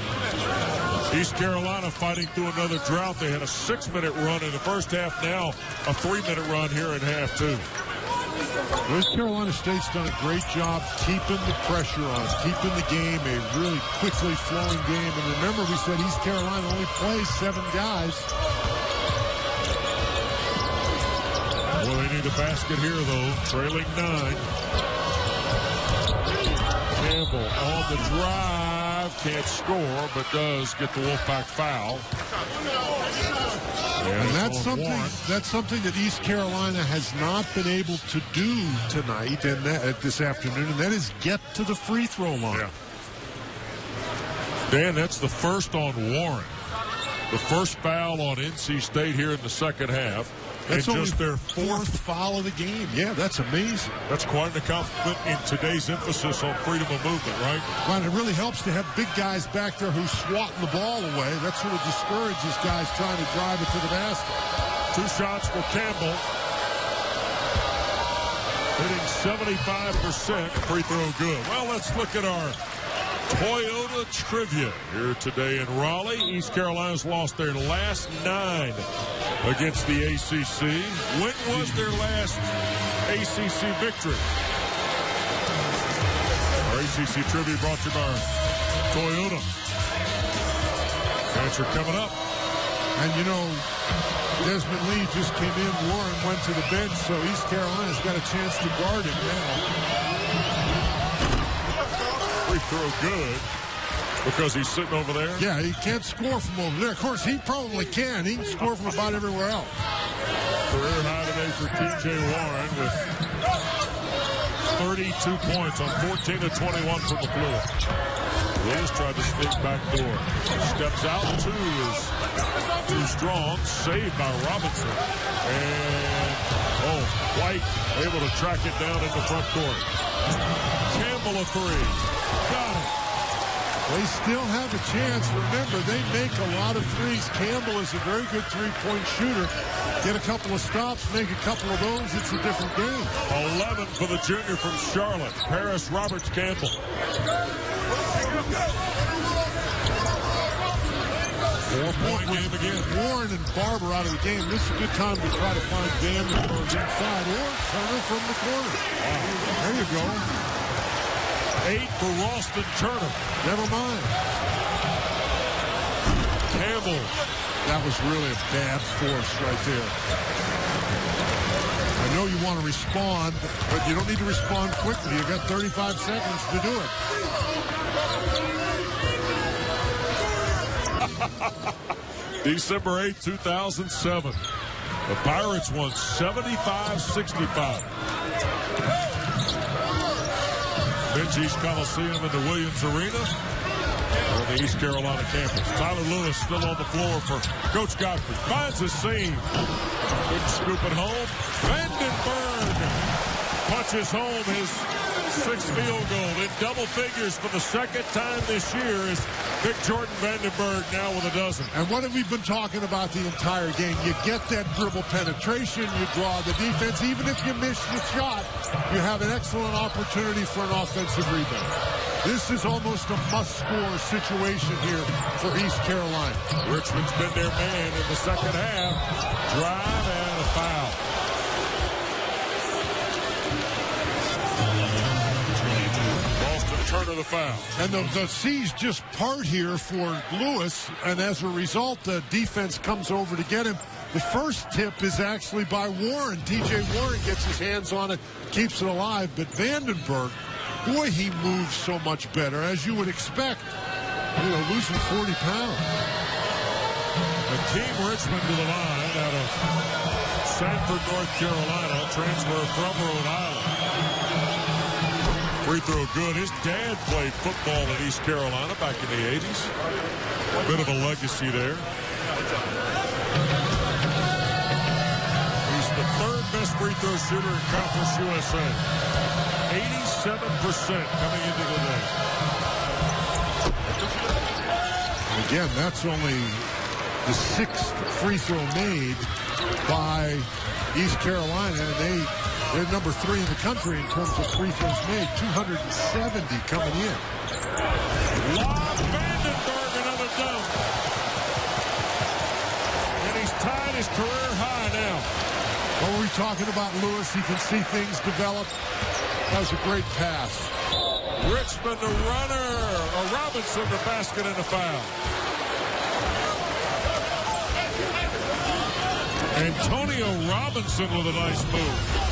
S1: East Carolina fighting through another drought. They had a 6-minute run in the first half, now a 3-minute run here in half 2.
S2: West Carolina State's done a great job keeping the pressure on, keeping the game a really quickly flowing game. And remember, we said East Carolina only plays 7 guys.
S1: Well, they need a basket here, though. Trailing 9. Campbell on the drive. can't score, but does get the Wolfpack foul.
S2: And that's something that East Carolina has not been able to do tonight and this afternoon, and that is get to the free throw line.
S1: Yeah. Dan, that's the first on Warren. The first foul on NC State here in the second half.
S2: That's
S1: and
S2: only
S1: just their
S2: fourth foul of the game. Yeah, that's amazing.
S1: That's quite an accomplishment in today's emphasis on freedom of movement, right?
S2: Well, it really helps to have big guys back there who's swatting the ball away. That sort of discourages guys trying to drive it to the basket.
S1: 2 shots for Campbell. Hitting 75%. Free throw good. Well, let's look at our Toyota trivia here today in Raleigh. East Carolina's lost their last 9 against the ACC. When was their last ACC victory? Our ACC trivia brought to you by Toyota. Answer coming up.
S2: And you know, Desmond Lee just came in. Warren went to the bench, so East Carolina's got a chance to guard him now.
S1: Free throw good because he's sitting over there.
S2: Yeah, he can't score from over there. Of course, he probably can. He can score from about everywhere else.
S1: Career high today for T.J. Warren with 32 points on 14 of 21 from the floor. Willis tried to sneak back door. Steps out. 2 is too strong. Saved by Robinson. And, White able to track it down in the front court. Campbell a 3. Got it.
S2: They still have a chance. Remember, they make a lot of threes. Campbell is a very good three-point shooter. Get a couple of stops, make a couple of those, it's a different game.
S1: 11 for the junior from Charlotte, Paris Roberts Campbell. 4-point game again.
S2: Warren and Barber out of the game. This is a good time to try to find Vandenberg inside or Turner from the corner. Wow. There you go.
S1: 8 for Ralston Turner.
S2: Never mind.
S1: Campbell.
S2: That was really a bad force right there. I know you want to respond, but you don't need to respond quickly. You've got 35 seconds to do it.
S1: December 8, 2007. The Pirates won 75-65. Benji's Coliseum in the Williams Arena on the East Carolina campus. Tyler Lewis still on the floor for Coach Godfrey. Finds a seam. Couldn't scoop it home. Vandenberg punches home his 6th field goal in double figures for the second time this year is Big Jordan Vandenberg now with a dozen.
S2: And what have we been talking about the entire game? You get that dribble penetration, you draw the defense. Even if you miss the shot, you have an excellent opportunity for an offensive rebound. This is almost a must-score situation here for East Carolina.
S1: Richmond's been their man in the second half. Drive and a foul. Turner the foul.
S2: And the C's just part here for Lewis, and as a result, the defense comes over to get him. The first tip is actually by Warren. T.J. Warren gets his hands on it, keeps it alive, but Vandenberg, boy, he moves so much better, as you would expect, losing 40 pounds.
S1: Team Richmond to the line out of Sanford, North Carolina, transfer from Rhode Island. Free throw good. His dad played football at East Carolina back in the 80s. A bit of a legacy there. He's the 3rd best free throw shooter in Conference USA. 87% coming into the day.
S2: Again, that's only the 6th free throw made by East Carolina, and they're number 3 in the country in terms of free throws made. 270 coming in.
S1: Lob Vandenberg, another dunk. And he's tied his career high now.
S2: What were we talking about, Lewis? He can see things develop. That was a great pass.
S1: Richmond the runner. Robinson the basket and the foul. Antonio Robinson with a nice move.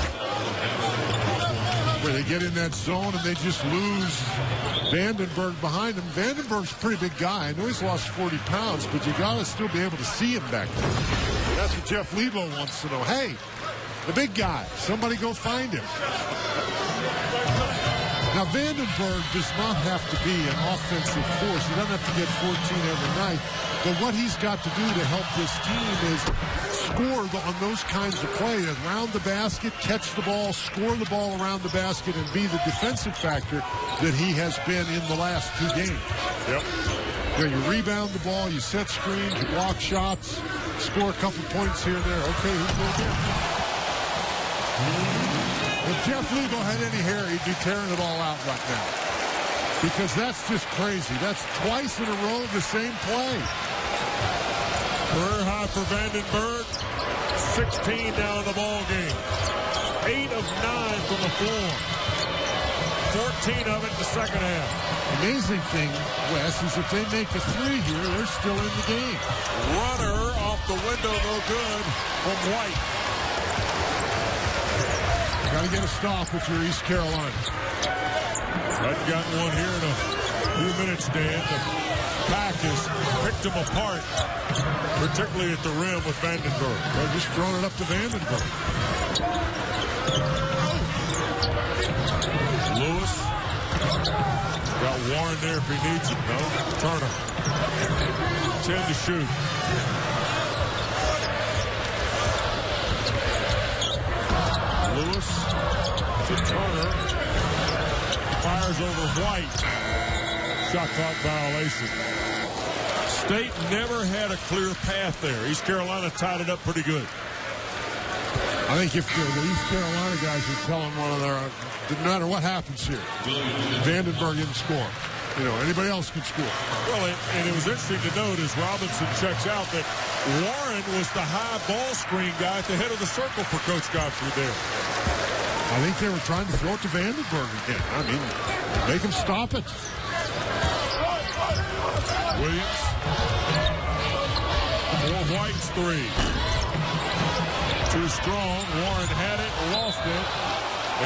S2: where they get in that zone and they just lose Vandenberg behind him. Vandenberg's a pretty big guy. I know he's lost 40 pounds, but you got to still be able to see him back there. That's what Jeff Lebo wants to know. Hey, the big guy, somebody go find him. Now, Vandenberg does not have to be an offensive force. He doesn't have to get 14 every night. But what he's got to do to help this team is score on those kinds of plays. Around the basket, catch the ball, score the ball around the basket, and be the defensive factor that he has been in the last 2 games.
S1: Yep.
S2: You know, you rebound the ball, you set screens, you block shots, score a couple points here and there. Okay, who's going to If Jeff Lebo had any hair, he'd be tearing it all out right now. Because that's just crazy. That's twice in a row the same play.
S1: Career high for Vandenberg. 16 now in the ball game. 8 of 9 from the floor. 14 of it in the second half.
S2: Amazing thing, Wes, is if they make a 3 here, they're still in the game.
S1: Runner off the window, no good from White.
S2: Got to get a stop if you're East Carolina.
S1: Hadn't gotten one here in a few minutes, Dan. The pack has picked them apart, particularly at the rim with Vandenberg.
S2: They're just throwing it up to Vandenberg.
S1: Lewis. Got Warren there if he needs it. No. Turner. 10 to shoot. Lewis to Turner. Fires over White. Shot clock violation. State never had a clear path there. East Carolina tied it up pretty good.
S2: I think if the East Carolina guys are telling one of their, no matter what happens here, Vandenberg didn't score. You know, anybody else can score.
S1: Well, and it was interesting to note as Robinson checks out that Warren was the high ball screen guy at the head of the circle for Coach Godfrey there.
S2: I think they were trying to throw it to Vandenberg again. I mean, make him stop it.
S1: Williams. For White's 3. Too strong. Warren had it, lost it.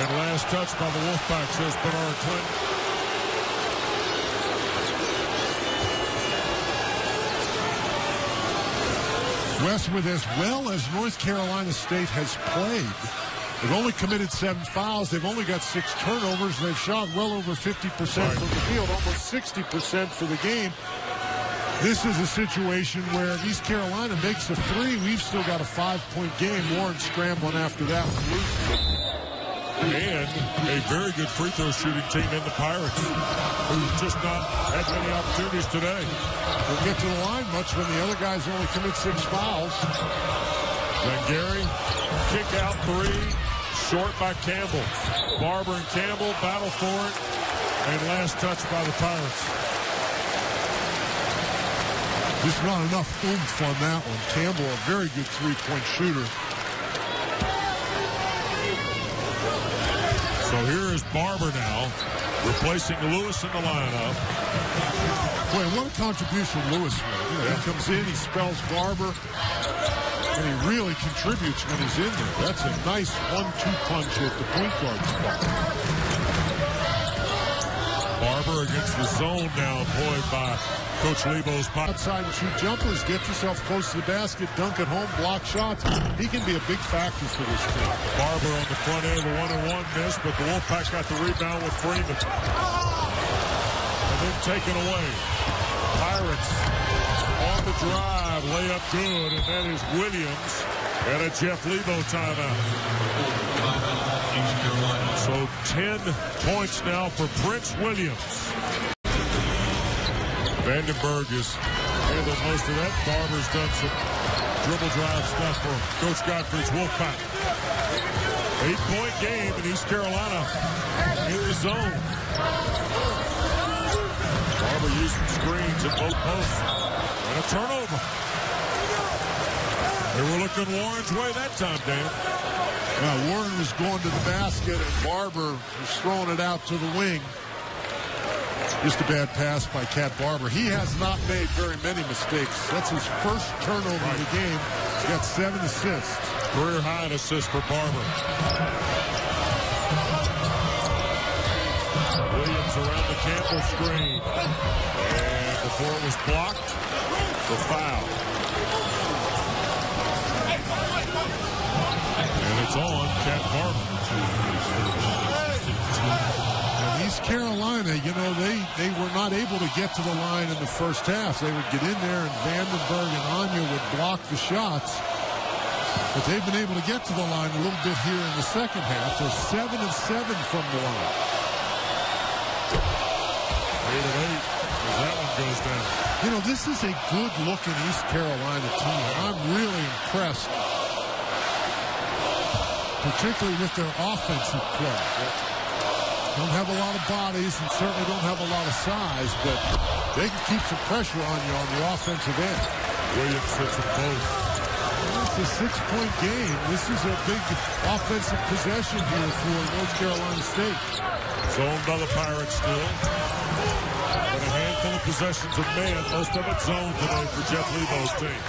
S1: And last touch by the Wolfpack, says Bernard Clinton.
S2: Wes, with as well as North Carolina State has played, they've only committed 7 fouls. They've only got 6 turnovers. They've shot well over 50% from the field, almost 60% for the game. This is a situation where if East Carolina makes a 3, we've still got a 5-point game. Warren scrambling after that one.
S1: And a very good free throw shooting team in the Pirates, who've just not had many opportunities today.
S2: Don't get to the line much when the other guys only commit 6 fouls.
S1: Then Gary, kick out 3, short by Campbell. Barber and Campbell battle for it, and last touch by the Pirates.
S2: Just not enough oomph on that one. Campbell, a very good 3-point shooter.
S1: So here is Barber now, replacing Lewis in the lineup.
S2: Boy, what a contribution Lewis made. You know, he comes in, he spells Barber, and he really contributes when he's in there. That's a nice 1-2 punch at the point guard spot.
S1: Barber against the zone now employed by Coach Lebo's pocket.
S2: Outside and shoot jumpers, get yourself close to the basket, dunk at home, block shots. He can be a big factor for this team.
S1: Barber on the front end of the 1-and-1 miss, but the Wolfpack got the rebound with Freeman. And then taken away. Pirates on the drive, layup good, and that is Williams at a Jeff Lebo timeout. So 10 points now for Prince Williams. Vandenberg has handled most of that. Barber's done some dribble drive stuff for Coach Godfrey's Wolfpack. 8-point game in East Carolina in the zone. Barber using screens at both posts. And a turnover. They were looking Warren's way that time, Dan.
S2: Warren was going to the basket, and Barber was throwing it out to the wing. Just a bad pass by Cat Barber. He has not made very many mistakes. That's his first turnover in the game. He's got 7 assists.
S1: Career high in assists for Barber. around the Campbell screen. And before it was blocked, the foul. And it's on Cat Barber.
S2: And East Carolina, you know, they were not able to get to the line in the first half. They would get in there, and Vandenberg and Anya would block the shots. But they've been able to get to the line a little bit here in the second half. They're 7 of 7 from the line.
S1: 8 of 8 as that one goes down.
S2: You know, this is a good-looking East Carolina team. I'm really impressed, particularly with their offensive play. Don't have a lot of bodies and certainly don't have a lot of size, but they can keep some pressure on you on the offensive end.
S1: Williams hits them both.
S2: It's a 6-point game. This is a big offensive possession here for North Carolina State.
S1: Zoned by the Pirates still. But a handful of possessions of man. Most of it zoned today for Jeff Lebo's team.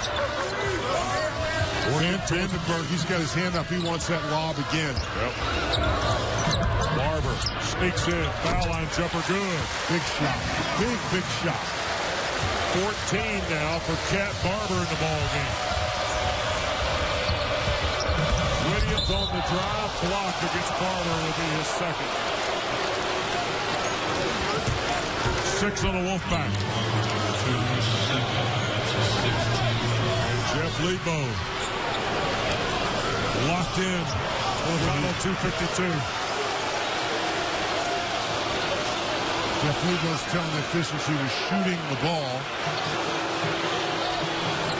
S2: Vandenberg, he's got his hand up. He wants that lob again.
S1: Yep. Barber sneaks in. Foul line jumper good.
S2: Big shot. Big shot.
S1: 14 now for Cat Barber in the ball game. Williams on the drive, block against Barber will be his second. 6 on the Wolfpack. Jeff Lebo locked in for the final 2:52.
S2: Jeff Lebo's telling the officials he was shooting the ball.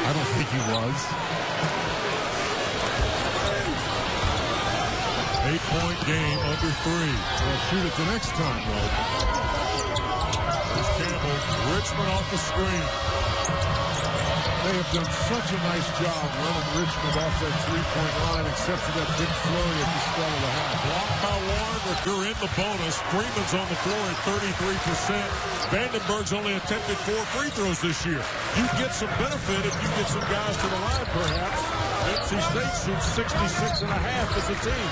S2: I don't think he was.
S1: 8-point game, under 3.
S2: They'll shoot it the next time, though.
S1: Here's Campbell. Richmond off the screen.
S2: They have done such a nice job running Richmond off that three-point line, except for that big flurry at the start of the half.
S1: Blocked by Warren, but they're in the bonus. Freeman's on the floor at 33%. Vandenberg's only attempted 4 free throws this year. You get some benefit if you get some guys to the line, perhaps. NC State shoots 66.5 as a team.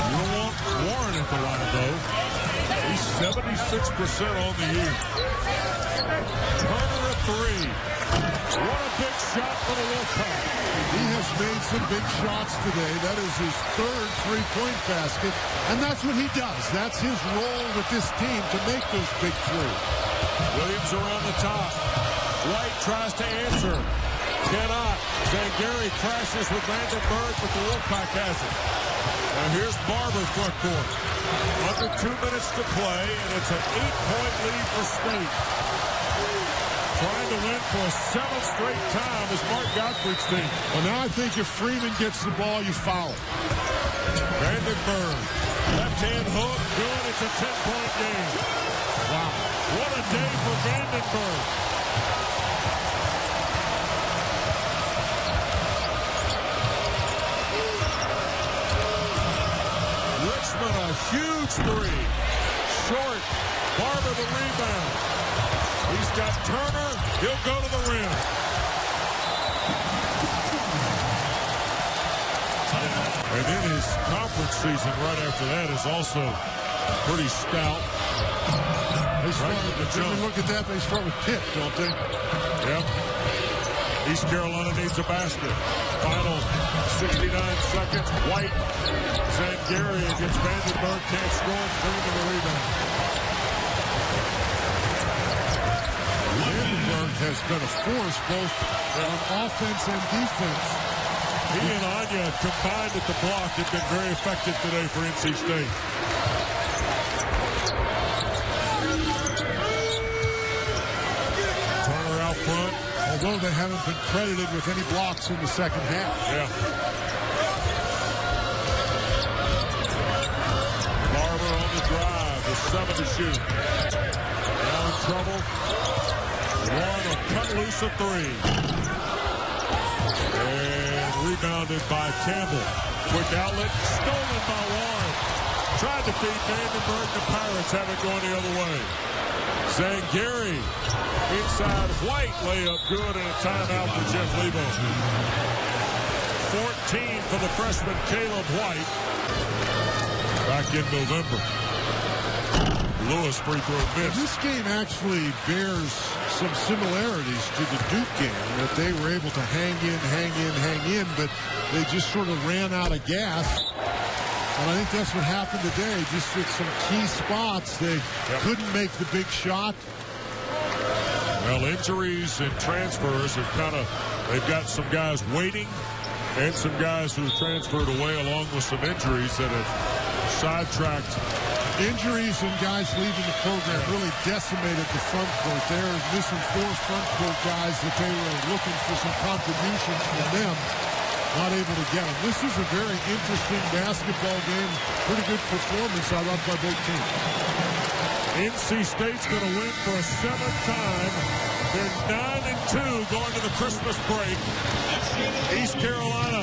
S1: You don't want Warren at the line, though. He's 76% on the year. Turner at 3. What a big shot for the Wolfpack.
S2: He has made some big shots today. That is his 3rd three-point basket, and that's what he does. That's his role with this team, to make those big threes.
S1: Williams around the top. White tries to answer. Cannot. Zangari crashes with Vandenberg, but the Wolfpack has it. Now here's Barber front court. Under 2 minutes to play, and it's an 8-point lead for State. Trying to win for a 7th straight time is Mark Gottfried's team.
S2: Well, now I think if Freeman gets the ball, you foul it.
S1: Vandenberg, left-hand hook, good. It's a 10-point game. Wow. What a day for Vandenberg. Richmond, a huge 3. Short. Barber the rebound. He's got Turner. He'll go to the rim. And then his conference season right after that is also pretty stout.
S2: When you look at that, they start with Pitt, don't they?
S1: Yep. East Carolina needs a basket. Final 69 seconds. White. Zangari against Vandenberg. Can't score. Freeman the rebound.
S2: Vandenberg has been a force both on offense and defense.
S1: He and Anya combined at the block have been very effective today for NC State. Turner out front.
S2: Although they haven't been credited with any blocks in the second half.
S1: Yeah. Barber on the drive with 7 to shoot. Now in trouble. Warren will cut loose a 3. And rebounded by Campbell. Quick outlet. Stolen by Warren. Tried to feed Vandenberg. The Pirates have it going the other way. Zangari inside. White layup good, and a timeout for Jeff Lebo. 14 for the freshman Caleb White. Back in November. Lewis free throw missed.
S2: This game actually bears some similarities to the Duke game, that they were able to hang in, but they just sort of ran out of gas. And I think that's what happened today. Just at some key spots, they couldn't make the big shot.
S1: Well, injuries and transfers have they've got some guys waiting and some guys who transferred away along with some injuries that have sidetracked.
S2: Injuries and guys leaving the program really decimated the front court. They're missing 4 front court guys that they were looking for some contributions from them. Not able to get them. This is a very interesting basketball game. Pretty good performance out by both teams.
S1: NC State's going to win for a 7th time. They're 9-2 going to the Christmas break. East Carolina